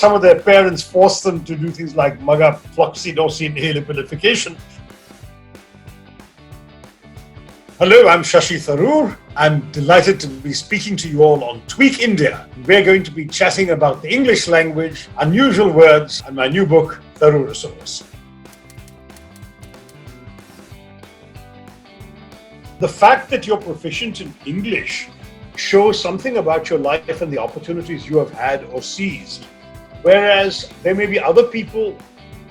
some of their parents force them to do things like mug up floxy-doxy-inhalabilification. Hello, I'm Shashi Tharoor. I'm delighted to be speaking to you all on Tweak India. We're going to be chatting about the English language, unusual words, and my new book, Tharoorosaurus. The fact that you're proficient in English shows something about your life and the opportunities you have had or seized. Whereas there may be other people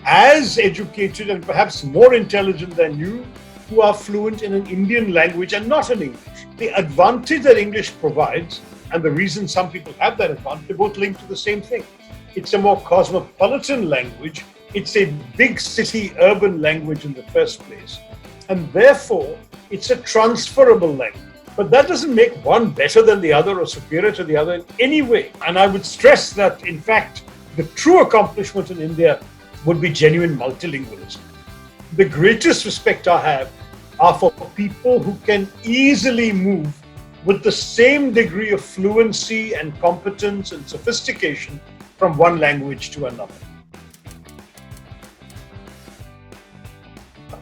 as educated and perhaps more intelligent than you who are fluent in an Indian language and not in English. The advantage that English provides and the reason some people have that advantage, they both link to the same thing. It's a more cosmopolitan language. It's a big city urban language in the first place. And therefore, it's a transferable language. But that doesn't make one better than the other or superior to the other in any way. And I would stress that, in fact, the true accomplishment in India would be genuine multilingualism. The greatest respect I have are for people who can easily move with the same degree of fluency and competence and sophistication from one language to another.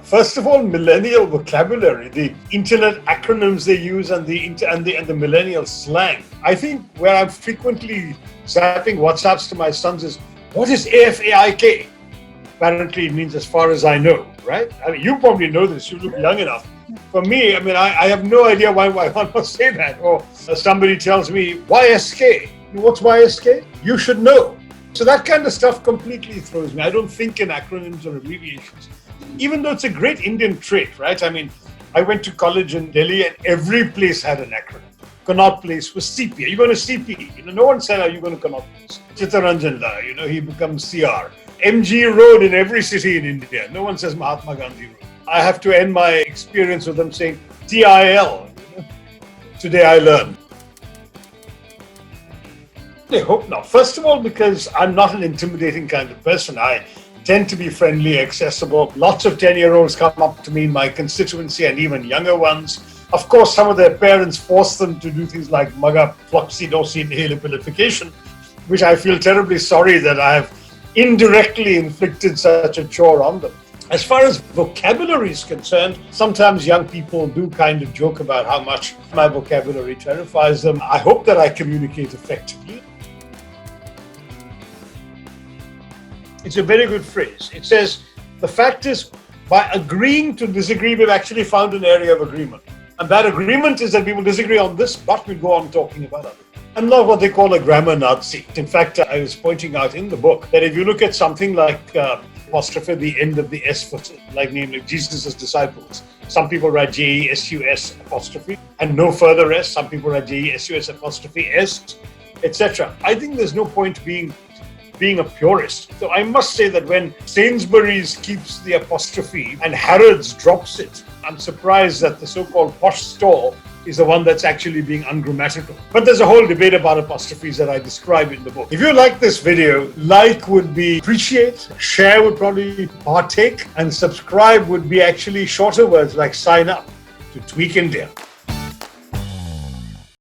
First of all, millennial vocabulary, the internet acronyms they use and the millennial slang. I think where I'm frequently zapping WhatsApps to my sons is, what is AFAIK? Apparently it means as far as I know, right? I mean, you probably know this, you look young enough. For me, I have no idea why one must say that. Or somebody tells me, YSK. What's YSK? You should know. So that kind of stuff completely throws me. I don't think in acronyms or abbreviations. Even though it's a great Indian trait, right? I mean, I went to college in Delhi and every place had an acronym. Connaught Place was CP. Are you going to CP? No one said, are you going to Connaught Place? Chittaranjan Da, he becomes CR. MG Road in every city in India. No one says Mahatma Gandhi Road. I have to end my experience with them saying TIL. Today I learned. I hope not. First of all, because I'm not an intimidating kind of person. I tend to be friendly, accessible. Lots of 10-year-olds come up to me in my constituency and even younger ones. Of course, some of their parents force them to do things like mug up floxy-doxy-inhalabilification, which I feel terribly sorry that I have indirectly inflicted such a chore on them. As far as vocabulary is concerned, sometimes young people do kind of joke about how much my vocabulary terrifies them. I hope that I communicate effectively. It's a very good phrase. It says, the fact is, by agreeing to disagree, we've actually found an area of agreement. And that agreement is that we will disagree on this, but we'll go on talking about others. I'm not what they call a grammar Nazi. In fact, I was pointing out in the book that if you look at something like apostrophe at the end of the S for, like namely Jesus' disciples, some people write JESUS apostrophe and no further S. Some people write JESUS apostrophe S, etc. I think there's no point being a purist. So I must say that when Sainsbury's keeps the apostrophe and Harrods drops it, I'm surprised that the so-called posh store is the one that's actually being ungrammatical. But there's a whole debate about apostrophes that I describe in the book. If you like this video, like would be appreciate, share would probably partake, and subscribe would be actually shorter words like sign up to Tweak India.